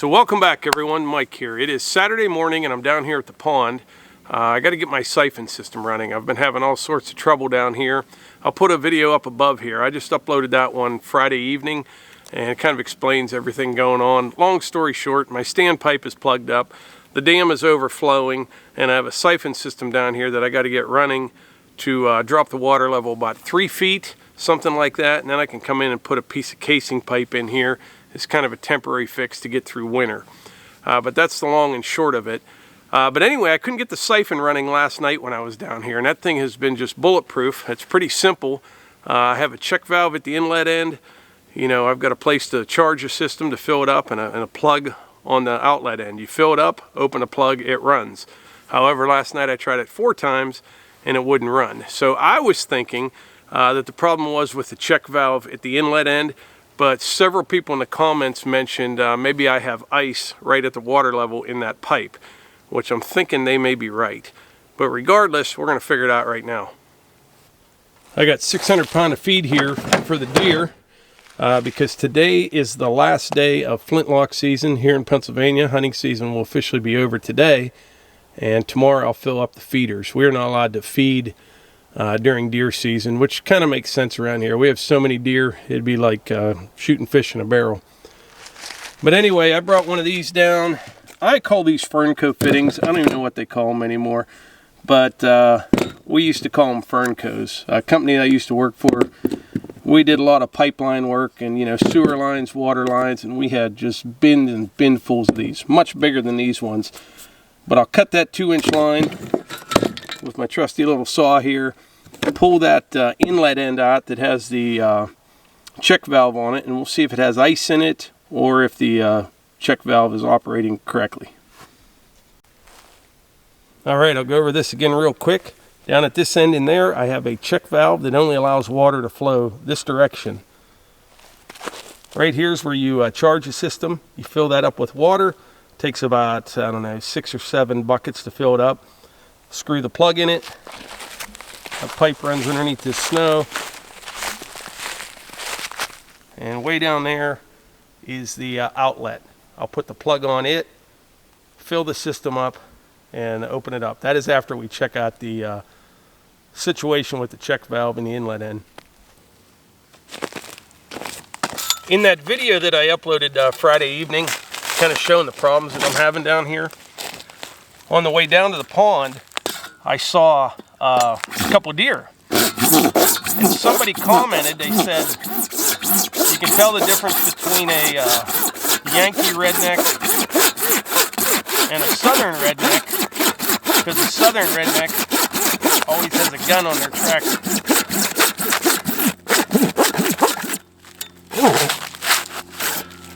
So welcome back everyone, Mike here. It is Saturday morning and I'm down here at the pond. I got to get my siphon system running. I've been having all sorts of trouble down here. I'll put a video up above here. I just uploaded that one Friday evening and it kind of explains everything going on. Long story short, my standpipe is plugged up, the dam is overflowing, and I have a siphon system down here that I got to get running to drop the water level about 3 feet, something like that, and then I can come in and put a piece of casing pipe in here. It's kind of a temporary fix to get through winter. But that's the long and short of it. But anyway, I couldn't get the siphon running last night when I was down here, and that thing has been just bulletproof. It's pretty simple. I have a check valve at the inlet end. You know, I've got a place to charge the system to fill it up, and a plug on the outlet end. You fill it up, open a plug, it runs. However, last night I tried it 4 times and it wouldn't run. So I was thinking that the problem was with the check valve at the inlet end. But several people in the comments mentioned maybe I have ice right at the water level in that pipe, which I'm thinking they may be right. But regardless, we're going to figure it out right now. I got 600 pound of feed here for the deer because today is the last day of flintlock season here in Pennsylvania. Hunting season will officially be over today, and tomorrow I'll fill up the feeders. We're not allowed to feed during deer season, which kind of makes sense around here. We have so many deer, it'd be like shooting fish in a barrel. But anyway, I brought one of these down. I call these Fernco fittings. I don't even know what they call them anymore, but we used to call them Ferncoes. A company I used to work for, we did a lot of pipeline work and, you know, sewer lines, water lines, and we had just bins and binfuls of these, much bigger than these ones. But I'll cut that 2-inch line with my trusty little saw here, pull that inlet end out that has the check valve on it, and we'll see if it has ice in it or if the check valve is operating correctly. Alright, I'll go over this again real quick. Down at this end in there, I have a check valve that only allows water to flow this direction. Right here's where you charge the system. You fill that up with water. It takes about, I don't know, 6 or 7 buckets to fill it up. Screw the plug in it. A pipe runs underneath this snow. And way down there is the outlet. I'll put the plug on it, fill the system up, and open it up. That is after we check out the situation with the check valve in the inlet end. In that video that I uploaded Friday evening, kind of showing the problems that I'm having down here, on the way down to the pond, I saw a couple of deer, and somebody commented, they said, you can tell the difference between a Yankee redneck and a southern redneck, because the southern redneck always has a gun on their tractor.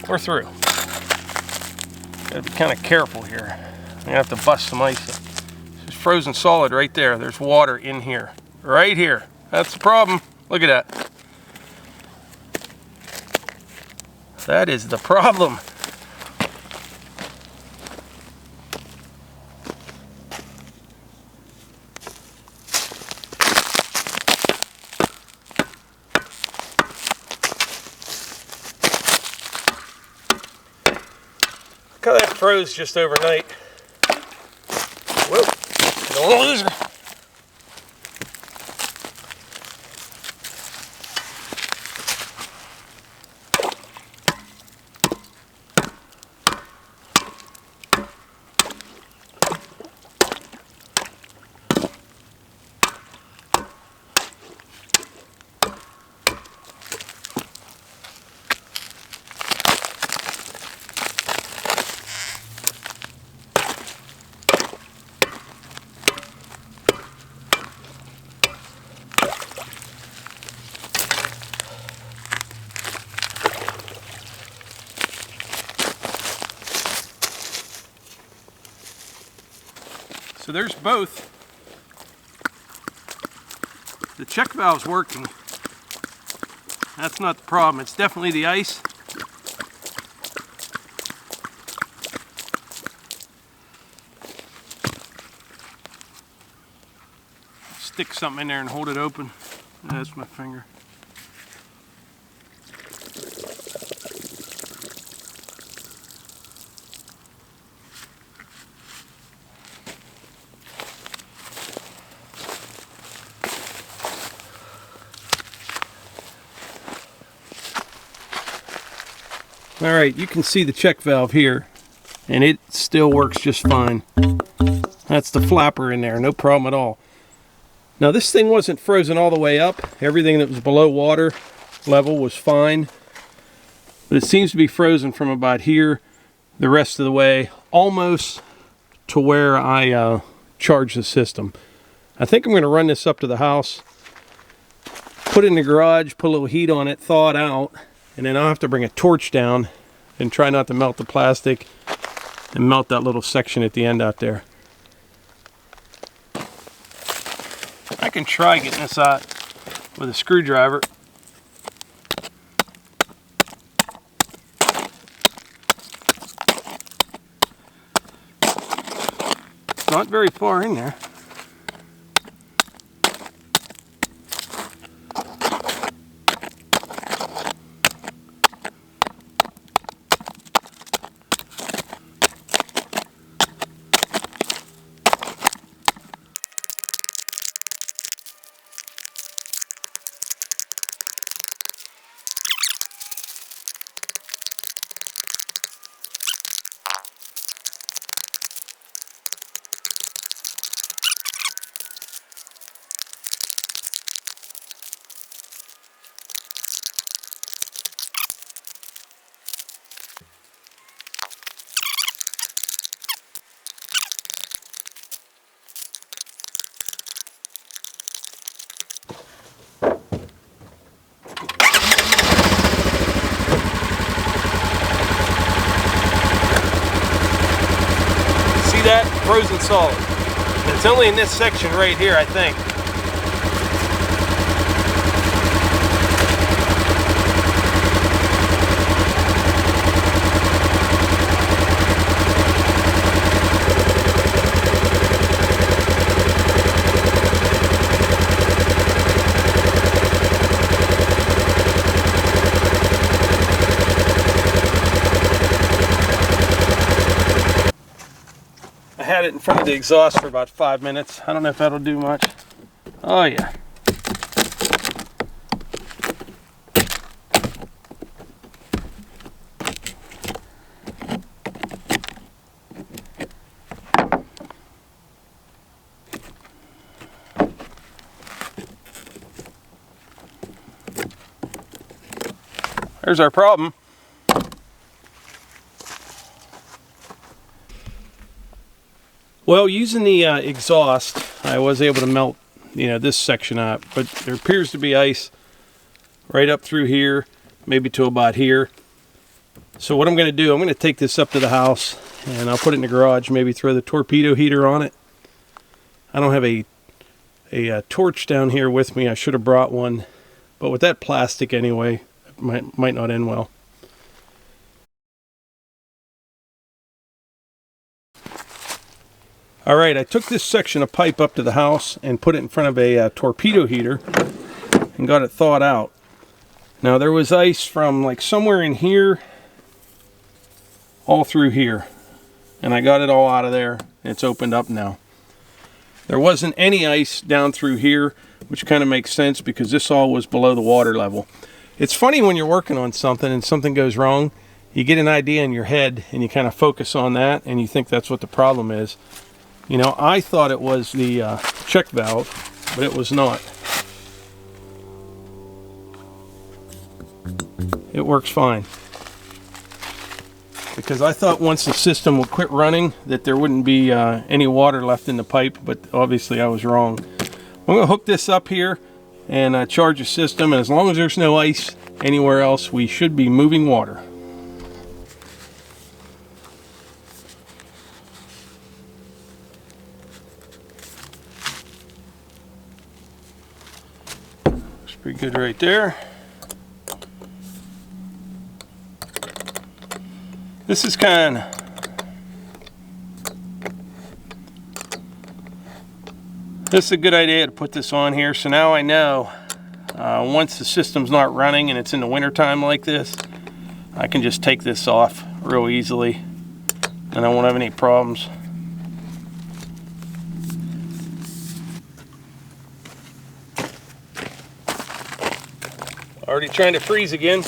We're through. Gotta be kind of careful here. I'm gonna have to bust some ice up. Frozen solid right there. There's water in here. Right here. That's the problem. Look at that. That is the problem. Look how that froze just overnight. Whoa. Don't want to lose her. So there's both. The check valve's working. That's not the problem. It's definitely the ice. Stick something in there and hold it open. That's my finger. All right, you can see the check valve here, and it still works just fine. That's the flapper in there, no problem at all. Now this thing wasn't frozen all the way up. Everything that was below water level was fine, but it seems to be frozen from about here the rest of the way, almost to where I charge the system. I think I'm going to run this up to the house, put it in the garage, put a little heat on it, thaw it out, and then I'll have to bring a torch down and try not to melt the plastic and melt that little section at the end out there. I can try getting this out with a screwdriver. It's not very far in there. That frozen solid. And it's only in this section right here, I think. I had it in front of the exhaust for about 5 minutes. I don't know if that'll do much. Oh yeah. There's our problem. Well, using the exhaust, I was able to melt, this section up, but there appears to be ice right up through here, maybe to about here. So what I'm going to do, I'm going to take this up to the house, and I'll put it in the garage, maybe throw the torpedo heater on it. I don't have a torch down here with me. I should have brought one, but with that plastic anyway, it might not end well. All right, I took this section of pipe up to the house and put it in front of a torpedo heater and got it thawed out. Now there was ice from like somewhere in here all through here, and I got it all out of there. It's opened up now. There wasn't any ice down through here, which kind of makes sense because this all was below the water level. It's funny when you're working on something and something goes wrong, you get an idea in your head and you kind of focus on that and you think that's what the problem is. I thought it was the check valve, but it was not. It works fine. Because I thought once the system would quit running that there wouldn't be any water left in the pipe, but obviously I was wrong. I'm going to hook this up here and charge the system, and as long as there's no ice anywhere else, we should be moving water. Pretty good right there. This is this is a good idea to put this on here. So now I know once the system's not running and it's in the winter time like this, I can just take this off real easily and I won't have any problems. Already trying to freeze again.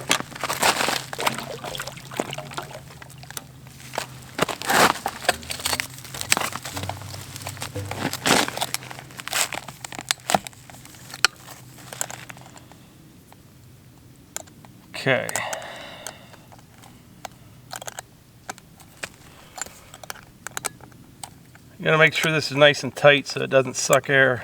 Okay. You gotta make sure this is nice and tight so it doesn't suck air.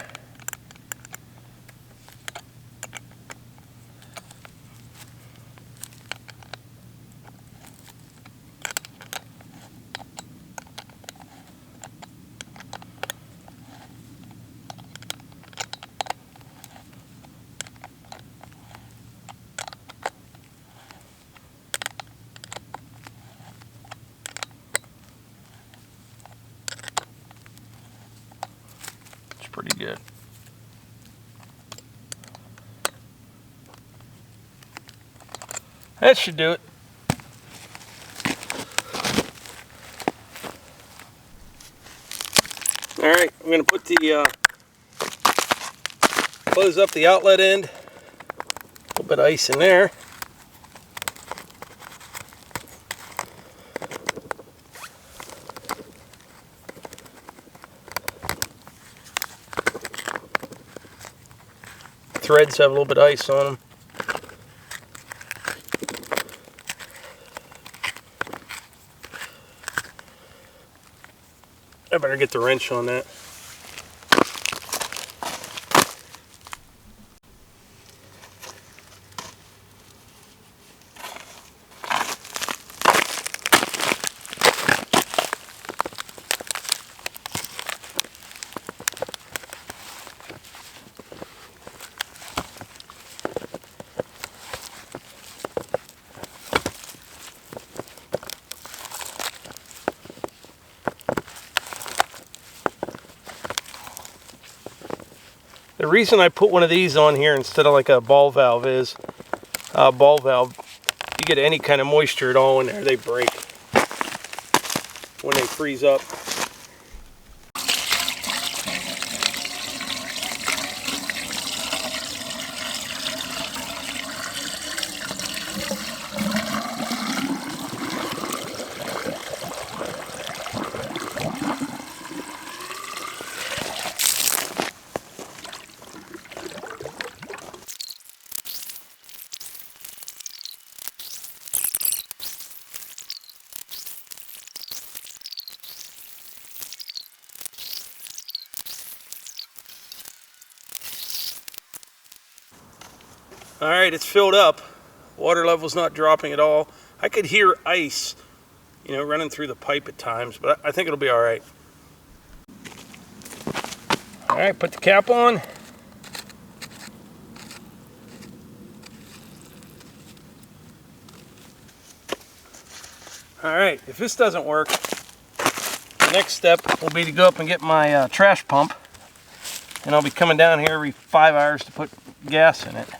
Pretty good. That should do it. All right, I'm going to put the close up the outlet end. A little bit of ice in there. Threads have a little bit of ice on them. I better get the wrench on that. The reason I put one of these on here instead of like a ball valve is, ball valve, you get any kind of moisture at all in there, they break when they freeze up. All right, it's filled up. Water level's not dropping at all. I could hear ice, you know, running through the pipe at times, but I think it'll be all right. All right, put the cap on. All right, if this doesn't work, the next step will be to go up and get my trash pump, and I'll be coming down here every 5 hours to put gas in it.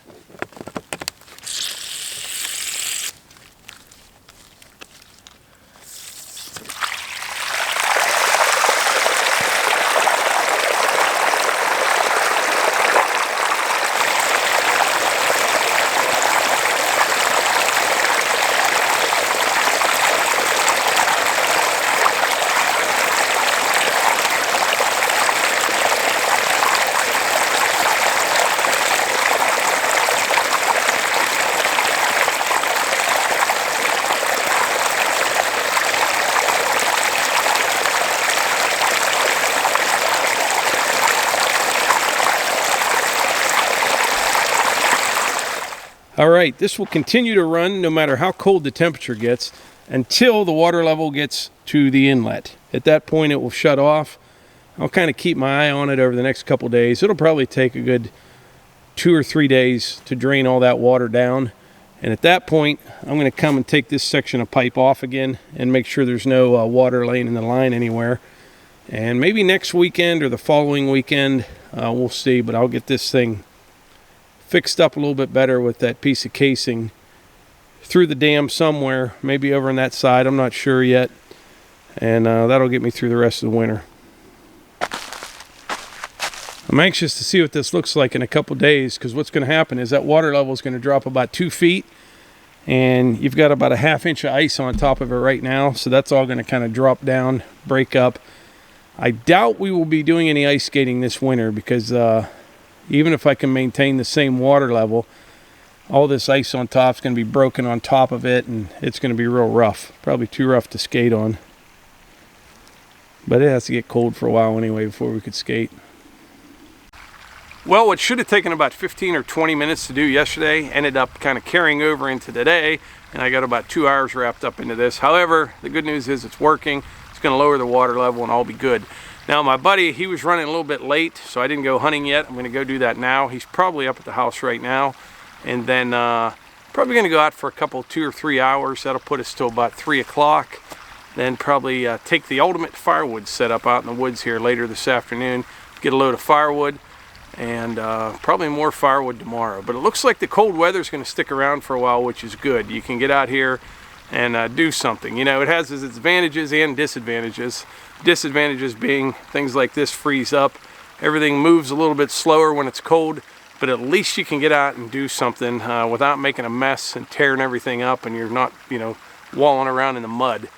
All right, this will continue to run no matter how cold the temperature gets until the water level gets to the inlet. At that point, it will shut off. I'll kind of keep my eye on it over the next couple days. It'll probably take a good 2 or 3 days to drain all that water down. And at that point, I'm going to come and take this section of pipe off again and make sure there's no water laying in the line anywhere. And maybe next weekend or the following weekend, we'll see, but I'll get this thing fixed up a little bit better with that piece of casing through the dam somewhere, maybe over on that side, I'm not sure yet, and that'll get me through the rest of the winter. I'm anxious to see what this looks like in a couple days, because what's going to happen is that water level is going to drop about 2 feet, and you've got about a ½ inch of ice on top of it right now, so that's all going to kind of drop down, break up. I doubt we will be doing any ice skating this winter, because even if I can maintain the same water level, all this ice on top is going to be broken on top of it, and it's going to be real rough. Probably too rough to skate on. But it has to get cold for a while anyway before we could skate. Well, what should have taken about 15 or 20 minutes to do yesterday ended up kind of carrying over into today, and I got about 2 hours wrapped up into this. However, the good news is it's working. It's going to lower the water level and all be good. Now my buddy, he was running a little bit late, so I didn't go hunting yet. I'm going to go do that now. He's probably up at the house right now, and then probably going to go out for a couple, 2 or 3 hours. That'll put us till about 3 o'clock. Then probably take the ultimate firewood setup out in the woods here later this afternoon. Get a load of firewood, and probably more firewood tomorrow. But it looks like the cold weather is going to stick around for a while, which is good. You can get out here and do something. You know, it has its advantages and disadvantages. Disadvantages being things like this freeze up. Everything moves a little bit slower when it's cold, but at least you can get out and do something without making a mess and tearing everything up, and you're not, you know, walling around in the mud.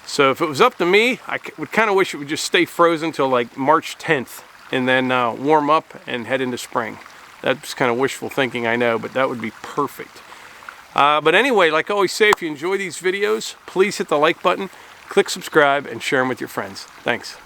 So if it was up to me, I would kind of wish it would just stay frozen till like March 10th and then warm up and head into spring. That's kind of wishful thinking, I know, but that would be perfect. But anyway, like I always say, if you enjoy these videos, please hit the like button, click subscribe, and share them with your friends. Thanks.